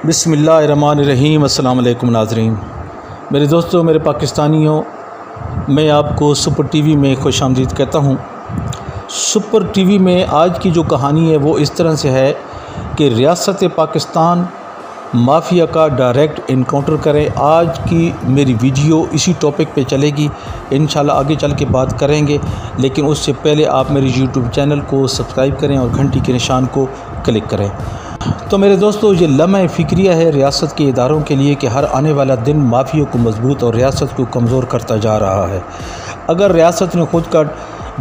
بسم اللہ الرحمن الرحیم۔ السلام علیکم ناظرین، میرے دوستوں، میرے پاکستانیوں، میں آپ کو سپر ٹی وی میں خوش آمدید کہتا ہوں۔ سپر ٹی وی میں آج کی جو کہانی ہے وہ اس طرح سے ہے کہ ریاست پاکستان مافیا کا ڈائریکٹ انکاؤنٹر کریں۔ آج کی میری ویڈیو اسی ٹاپک پہ چلے گی، انشاءاللہ آگے چل کے بات کریں گے، لیکن اس سے پہلے آپ میری یوٹیوب چینل کو سبسکرائب کریں اور گھنٹی کے نشان کو کلک کریں۔ تو میرے دوستو، یہ لمحہ فکریہ ہے ریاست کے اداروں کے لیے کہ ہر آنے والا دن مافیوں کو مضبوط اور ریاست کو کمزور کرتا جا رہا ہے۔ اگر ریاست نے خود کا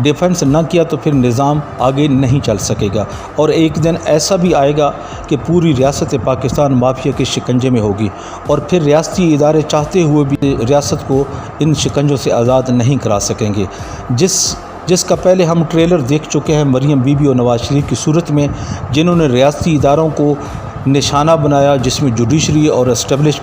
ڈیفنس نہ کیا تو پھر نظام آگے نہیں چل سکے گا، اور ایک دن ایسا بھی آئے گا کہ پوری ریاست پاکستان مافیا کے شکنجے میں ہوگی، اور پھر ریاستی ادارے چاہتے ہوئے بھی ریاست کو ان شکنجوں سے آزاد نہیں کرا سکیں گے، جس کا پہلے ہم ٹریلر دیکھ چکے ہیں مریم بی بی اور نواز شریف کی صورت میں، جنہوں نے ریاستی اداروں کو نشانہ بنایا، جس میں جوڈیشری اور اسٹیبلش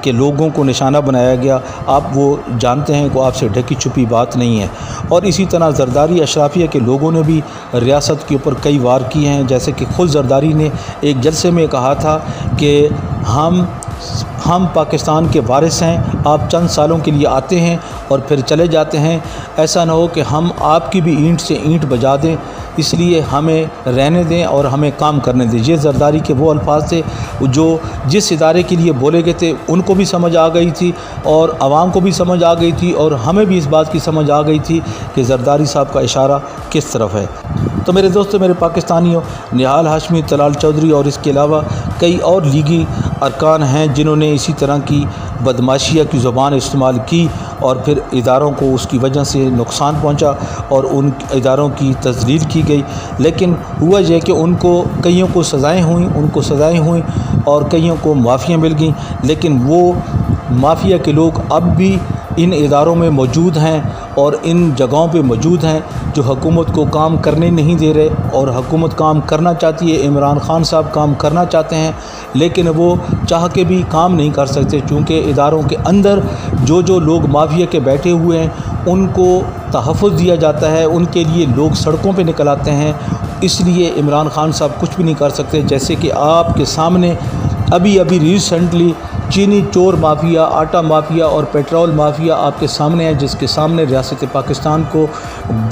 کے لوگوں کو نشانہ بنایا گیا۔ آپ وہ جانتے ہیں کہ آپ سے ڈھکی چھپی بات نہیں ہے۔ اور اسی طرح زرداری اشرافیہ کے لوگوں نے بھی ریاست کے اوپر کئی وار کیے ہیں، جیسے کہ خود زرداری نے ایک جلسے میں کہا تھا کہ ہم پاکستان کے وارث ہیں، آپ چند سالوں کے لیے آتے ہیں اور پھر چلے جاتے ہیں، ایسا نہ ہو کہ ہم آپ کی بھی اینٹ سے اینٹ بجا دیں، اس لیے ہمیں رہنے دیں اور ہمیں کام کرنے دیں۔ یہ زرداری کے وہ الفاظ تھے جو جس ادارے کے لیے بولے گئے تھے، ان کو بھی سمجھ آ گئی تھی اور عوام کو بھی سمجھ آ گئی تھی، اور ہمیں بھی اس بات کی سمجھ آ گئی تھی کہ زرداری صاحب کا اشارہ کس طرف ہے۔ تو میرے دوستو، میرے پاکستانیوں، نہال ہاشمی، طلال چودھری اور اس کے علاوہ کئی اور لیگی ارکان ہیں جنہوں نے اسی طرح کی بدماشیہ کی زبان استعمال کی، اور پھر اداروں کو اس کی وجہ سے نقصان پہنچا اور ان اداروں کی تذلیل کی گئی۔ لیکن ہوا یہ کہ کئیوں کو سزائیں ہوئیں اور کئیوں کو معافیاں مل گئیں، لیکن وہ مافیا کے لوگ اب بھی ان اداروں میں موجود ہیں اور ان جگہوں پہ موجود ہیں جو حکومت کو کام کرنے نہیں دے رہے، اور حکومت کام کرنا چاہتی ہے، عمران خان صاحب کام کرنا چاہتے ہیں، لیکن وہ چاہ کے بھی کام نہیں کر سکتے، چونکہ اداروں کے اندر جو لوگ مافیا کے بیٹھے ہوئے ہیں ان کو تحفظ دیا جاتا ہے، ان کے لیے لوگ سڑکوں پہ نکل آتے ہیں، اس لیے عمران خان صاحب کچھ بھی نہیں کر سکتے۔ جیسے کہ آپ کے سامنے ابھی ریسنٹلی چینی چور مافیا، آٹا مافیا اور پیٹرول مافیا آپ کے سامنے ہے، جس کے سامنے ریاست پاکستان کو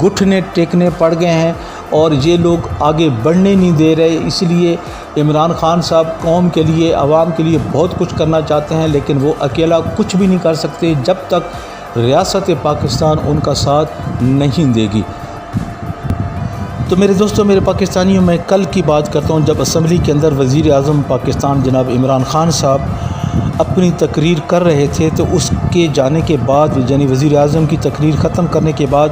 گھٹنے ٹیکنے پڑ گئے ہیں، اور یہ لوگ آگے بڑھنے نہیں دے رہے۔ اس لیے عمران خان صاحب قوم کے لیے، عوام کے لیے بہت کچھ کرنا چاہتے ہیں، لیکن وہ اکیلا کچھ بھی نہیں کر سکتے جب تک ریاست پاکستان ان کا ساتھ نہیں دے گی۔ تو میرے دوستوں، میرے پاکستانیوں، میں کل کی بات کرتا ہوں جب اسمبلی کے اندر وزیر اعظم پاکستان جناب عمران خان صاحب اپنی تقریر کر رہے تھے، تو اس کے جانے کے بعد، یعنی وزیر اعظم کی تقریر ختم کرنے کے بعد،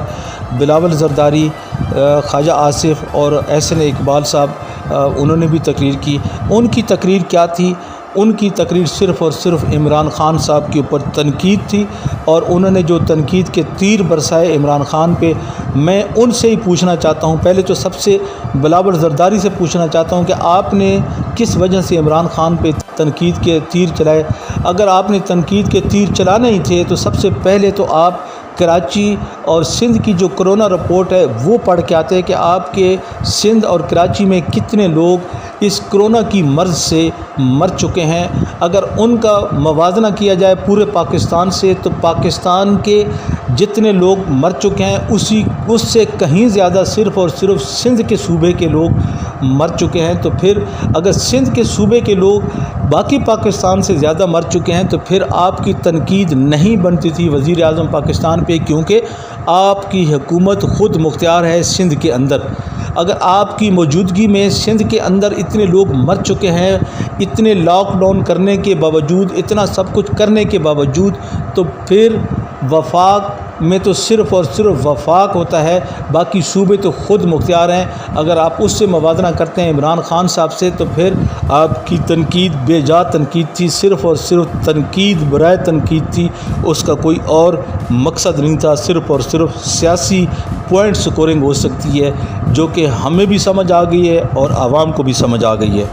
بلاول زرداری، خواجہ آصف اور احسن اقبال صاحب انہوں نے بھی تقریر کی۔ ان کی تقریر کیا تھی؟ ان کی تقریر صرف اور صرف عمران خان صاحب کے اوپر تنقید تھی، اور انہوں نے جو تنقید کے تیر برسائے عمران خان پہ، میں ان سے ہی پوچھنا چاہتا ہوں، پہلے تو سب سے بلاول زرداری سے پوچھنا چاہتا ہوں کہ آپ نے کس وجہ سے عمران خان پہ تنقید کے تیر چلائے؟ اگر آپ نے تنقید کے تیر چلانے ہی تھے تو سب سے پہلے تو آپ کراچی اور سندھ کی جو کرونا رپورٹ ہے وہ پڑھ کے آتے ہیں کہ آپ کے سندھ اور کراچی میں کتنے لوگ اس کرونا کی مرض سے مر چکے ہیں۔ اگر ان کا موازنہ کیا جائے پورے پاکستان سے، تو پاکستان کے جتنے لوگ مر چکے ہیں اس سے کہیں زیادہ صرف اور صرف سندھ کے صوبے کے لوگ مر چکے ہیں۔ تو پھر اگر سندھ کے صوبے کے لوگ باقی پاکستان سے زیادہ مر چکے ہیں تو پھر آپ کی تنقید نہیں بنتی تھی وزیر اعظم پاکستان پہ، کیونکہ آپ کی حکومت خود مختار ہے سندھ کے اندر۔ اگر آپ کی موجودگی میں سندھ کے اندر اتنے لوگ مر چکے ہیں، اتنے لاک ڈاؤن کرنے کے باوجود، اتنا سب کچھ کرنے کے باوجود، تو پھر وفاق میں تو صرف اور صرف وفاق ہوتا ہے، باقی صوبے تو خود مختار ہیں۔ اگر آپ اس سے موازنہ کرتے ہیں عمران خان صاحب سے، تو پھر آپ کی تنقید بے جا تنقید تھی، صرف اور صرف تنقید برائے تنقید تھی، اس کا کوئی اور مقصد نہیں تھا، صرف اور صرف سیاسی پوائنٹ سکورنگ ہو سکتی ہے، جو کہ ہمیں بھی سمجھ آ گئی ہے اور عوام کو بھی سمجھ آ گئی ہے۔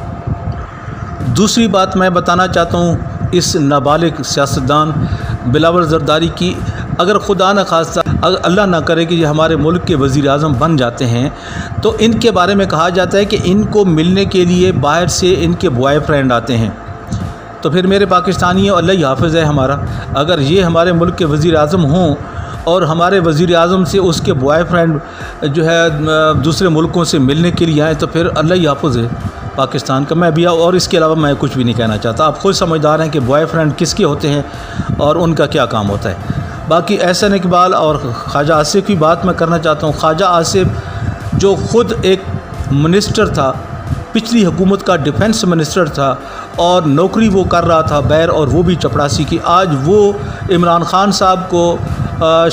دوسری بات میں بتانا چاہتا ہوں اس نابالغ سیاستدان بلاول زرداری کی، اگر خدا نہ خواستہ اللہ نہ کرے کہ یہ ہمارے ملک کے وزیر اعظم بن جاتے ہیں، تو ان کے بارے میں کہا جاتا ہے کہ ان کو ملنے کے لیے باہر سے ان کے بوائے فرینڈ آتے ہیں، تو پھر میرے پاکستانیوں اللہ ہی حافظ ہے ہمارا. اگر یہ ہمارے ملک کے وزیر اعظم ہوں اور ہمارے وزیر اعظم سے اس کے بوائے فرینڈ جو ہے دوسرے ملکوں سے ملنے کے لیے آئیں تو پھر اللہ ہی حافظ ہے پاکستان کا. میں بھی اور اس کے علاوہ میں کچھ بھی نہیں کہنا چاہتا. آپ خود سمجھدار ہیں کہ بوائے فرینڈ کس کے ہوتے ہیں اور ان کا کیا کام ہوتا ہے. باقی احسن اقبال اور خواجہ آصف کی بات میں کرنا چاہتا ہوں. خواجہ آصف جو خود ایک منسٹر تھا، پچھلی حکومت کا ڈیفنس منسٹر تھا اور نوکری وہ کر رہا تھا بیر، اور وہ بھی چپڑاسی کی. آج وہ عمران خان صاحب کو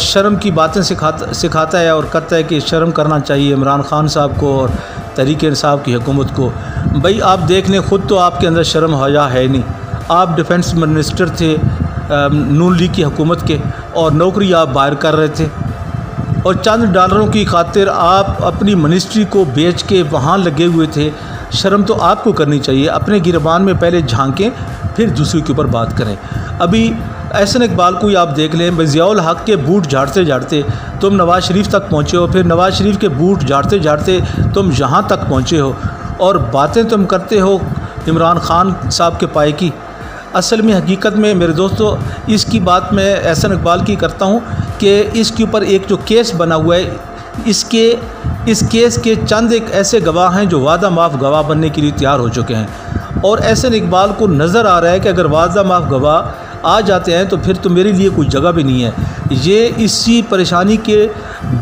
شرم کی باتیں سکھاتا ہے اور کہتا ہے کہ شرم کرنا چاہیے عمران خان صاحب کو اور تحریک انصاف کی حکومت کو. بھئی آپ دیکھ لیں، خود تو آپ کے اندر شرم حیا ہے نہیں. آپ ڈیفنس منسٹر تھے نون لیگ کی حکومت کے اور نوکری آپ باہر کر رہے تھے، اور چند ڈالروں کی خاطر آپ اپنی منسٹری کو بیچ کے وہاں لگے ہوئے تھے. شرم تو آپ کو کرنی چاہیے. اپنے گربان میں پہلے جھانکیں پھر دوسرے کے اوپر بات کریں. ابھی احسن اقبال کو ہی آپ دیکھ لیں، ضیاء الحق کے بوٹ جھاڑتے جھاڑتے تم نواز شریف تک پہنچے ہو، پھر نواز شریف کے بوٹ جھاڑتے جھاڑتے تم یہاں تک پہنچے ہو، اور باتیں تم کرتے ہو عمران خان صاحب کے پائے کی. اصل میں حقیقت میں میرے دوستو اس کی بات میں احسن اقبال کی کرتا ہوں کہ اس کے اوپر ایک جو کیس بنا ہوا ہے، اس کیس کے چند ایک ایسے گواہ ہیں جو وعدہ معاف گواہ بننے کے لیے تیار ہو چکے ہیں، اور احسن اقبال کو نظر آ رہا ہے کہ اگر وعدہ معاف گواہ آ جاتے ہیں تو پھر تو میرے لیے کوئی جگہ بھی نہیں ہے. یہ اسی پریشانی کے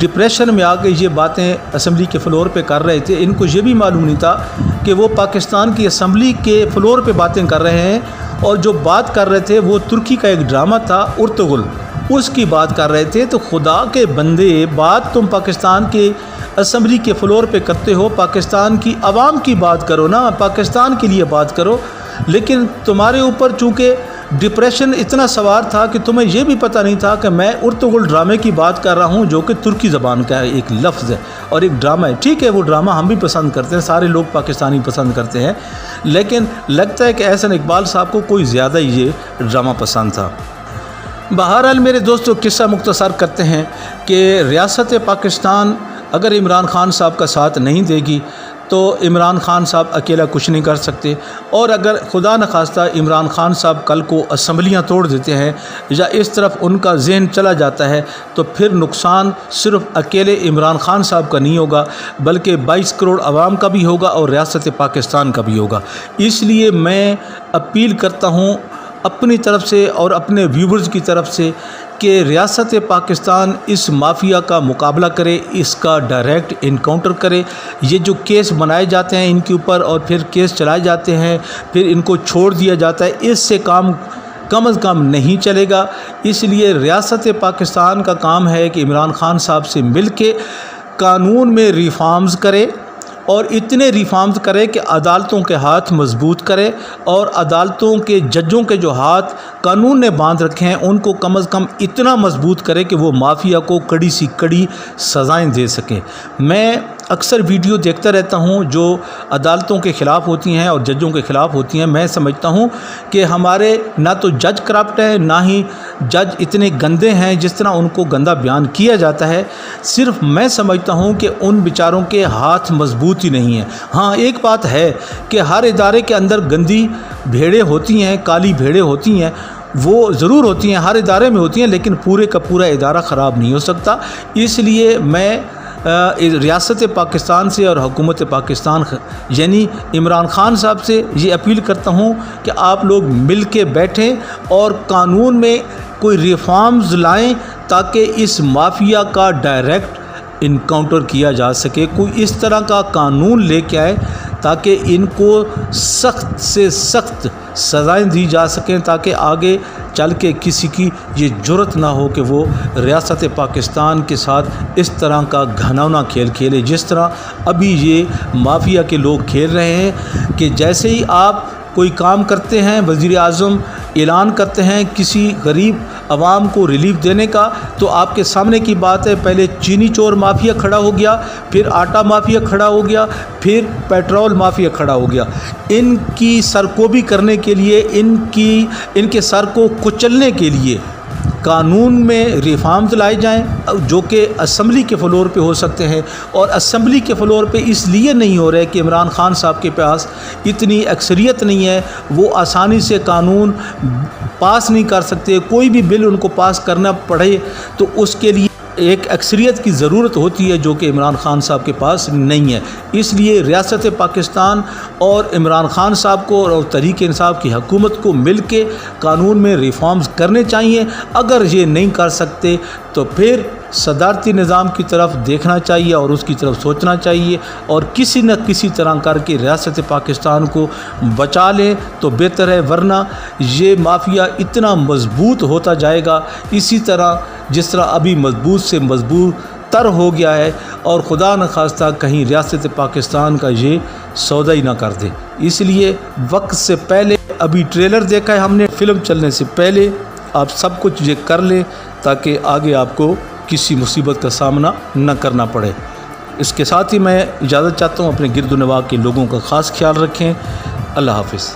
ڈپریشن میں آ کے یہ باتیں اسمبلی کے فلور پہ کر رہے تھے. ان کو یہ بھی معلوم نہیں تھا کہ وہ پاکستان کی اسمبلی کے فلور پہ باتیں کر رہے ہیں، اور جو بات کر رہے تھے وہ ترکی کا ایک ڈرامہ تھا ارطغرل، اس کی بات کر رہے تھے. تو خدا کے بندے، بات تم پاکستان کے اسمبلی کے فلور پہ کرتے ہو، پاکستان کی عوام کی بات کرو نا، پاکستان کے لیے بات کرو. لیکن تمہارے اوپر چونکہ ڈپریشن اتنا سوار تھا کہ تمہیں یہ بھی پتہ نہیں تھا کہ میں ارطغرل ڈرامے کی بات کر رہا ہوں، جو کہ ترکی زبان کا ایک لفظ ہے اور ایک ڈرامہ ہے. ٹھیک ہے، وہ ڈرامہ ہم بھی پسند کرتے ہیں، سارے لوگ پاکستانی پسند کرتے ہیں، لیکن لگتا ہے کہ احسن اقبال صاحب کو کوئی زیادہ ہی یہ ڈرامہ پسند تھا. بہرحال میرے دوستو قصہ مختصر کرتے ہیں کہ ریاست پاکستان اگر عمران خان صاحب کا ساتھ نہیں دے گی تو عمران خان صاحب اکیلا کچھ نہیں کر سکتے، اور اگر خدا نخواستہ عمران خان صاحب کل کو اسمبلیاں توڑ دیتے ہیں یا اس طرف ان کا ذہن چلا جاتا ہے تو پھر نقصان صرف اکیلے عمران خان صاحب کا نہیں ہوگا، بلکہ 22 کروڑ عوام کا بھی ہوگا اور ریاست پاکستان کا بھی ہوگا. اس لیے میں اپیل کرتا ہوں اپنی طرف سے اور اپنے ویورز کی طرف سے کہ ریاست پاکستان اس مافیا کا مقابلہ کرے، اس کا ڈائریکٹ انکاؤنٹر کرے. یہ جو کیس بنائے جاتے ہیں ان کے اوپر اور پھر کیس چلائے جاتے ہیں، پھر ان کو چھوڑ دیا جاتا ہے، اس سے کم از کم نہیں چلے گا. اس لیے ریاست پاکستان کا کام ہے کہ عمران خان صاحب سے مل کے قانون میں ریفارمز کرے، اور اتنے ریفارمز کرے کہ عدالتوں کے ہاتھ مضبوط کرے، اور عدالتوں کے ججوں کے جو ہاتھ قانون نے باندھ رکھے ہیں ان کو کم از کم اتنا مضبوط کرے کہ وہ مافیا کو کڑی سی کڑی سزائیں دے سکیں. میں اکثر ویڈیو دیکھتا رہتا ہوں جو عدالتوں کے خلاف ہوتی ہیں اور ججوں کے خلاف ہوتی ہیں. میں سمجھتا ہوں کہ ہمارے نہ تو جج کرپٹ ہیں، نہ ہی جج اتنے گندے ہیں جس طرح ان کو گندا بیان کیا جاتا ہے. صرف میں سمجھتا ہوں کہ ان بیچاروں کے ہاتھ مضبوط ہی نہیں ہیں. ہاں ایک بات ہے کہ ہر ادارے کے اندر گندی بھیڑیں ہوتی ہیں، کالی بھیڑیں ہوتی ہیں، وہ ضرور ہوتی ہیں، ہر ادارے میں ہوتی ہیں، لیکن پورے کا پورا ادارہ خراب نہیں ہو سکتا. اس لیے میں ریاست پاکستان سے اور حکومت پاکستان یعنی عمران خان صاحب سے یہ اپیل کرتا ہوں کہ آپ لوگ مل کے بیٹھیں اور قانون میں کوئی ریفارمز لائیں تاکہ اس مافیا کا ڈائریکٹ انکاؤنٹر کیا جا سکے. کوئی اس طرح کا قانون لے کے آئے تاکہ ان کو سخت سے سخت سزائیں دی جا سکیں، تاکہ آگے چل کے کسی کی یہ جرت نہ ہو کہ وہ ریاست پاکستان کے ساتھ اس طرح کا گھناؤنا کھیل کھیلے جس طرح ابھی یہ مافیا کے لوگ کھیل رہے ہیں. کہ جیسے ہی آپ کوئی کام کرتے ہیں، وزیر اعظم اعلان کرتے ہیں کسی غریب عوام کو ریلیف دینے کا، تو آپ کے سامنے کی بات ہے پہلے چینی چور مافیا کھڑا ہو گیا، پھر آٹا مافیا کھڑا ہو گیا، پھر پیٹرول مافیا کھڑا ہو گیا. ان کی سرکوبی کرنے کے لیے، ان کے سر کو کچلنے کے لیے قانون میں ریفارمز لائے جائیں جو کہ اسمبلی کے فلور پہ ہو سکتے ہیں، اور اسمبلی کے فلور پہ اس لیے نہیں ہو رہے کہ عمران خان صاحب کے پاس اتنی اکثریت نہیں ہے، وہ آسانی سے قانون پاس نہیں کر سکتے۔ کوئی بھی بل ان کو پاس کرنا پڑے تو اس کے لیے ایک اکثریت کی ضرورت ہوتی ہے جو کہ عمران خان صاحب کے پاس نہیں ہے۔ اس لیے ریاست پاکستان اور عمران خان صاحب کو اور تحریک انصاف کی حکومت کو مل کے قانون میں ریفارمز کرنے چاہیے۔ اگر یہ نہیں کر سکتے تو پھر صدارتی نظام کی طرف دیکھنا چاہیے اور اس کی طرف سوچنا چاہیے، اور کسی نہ کسی طرح کر کے ریاست پاکستان کو بچا لیں تو بہتر ہے، ورنہ یہ مافیا اتنا مضبوط ہوتا جائے گا اسی طرح جس طرح ابھی مضبوط سے مضبوط تر ہو گیا ہے، اور خدا نخواستہ کہیں ریاست پاکستان کا یہ سودا ہی نہ کر دے۔ اس لیے وقت سے پہلے، ابھی ٹریلر دیکھا ہے ہم نے، فلم چلنے سے پہلے آپ سب کچھ یہ کر لیں تاکہ آگے آپ کو کسی مصیبت کا سامنا نہ کرنا پڑے۔ اس کے ساتھ ہی میں اجازت چاہتا ہوں، اپنے گرد و نواح کے لوگوں کا خاص خیال رکھیں۔ اللہ حافظ۔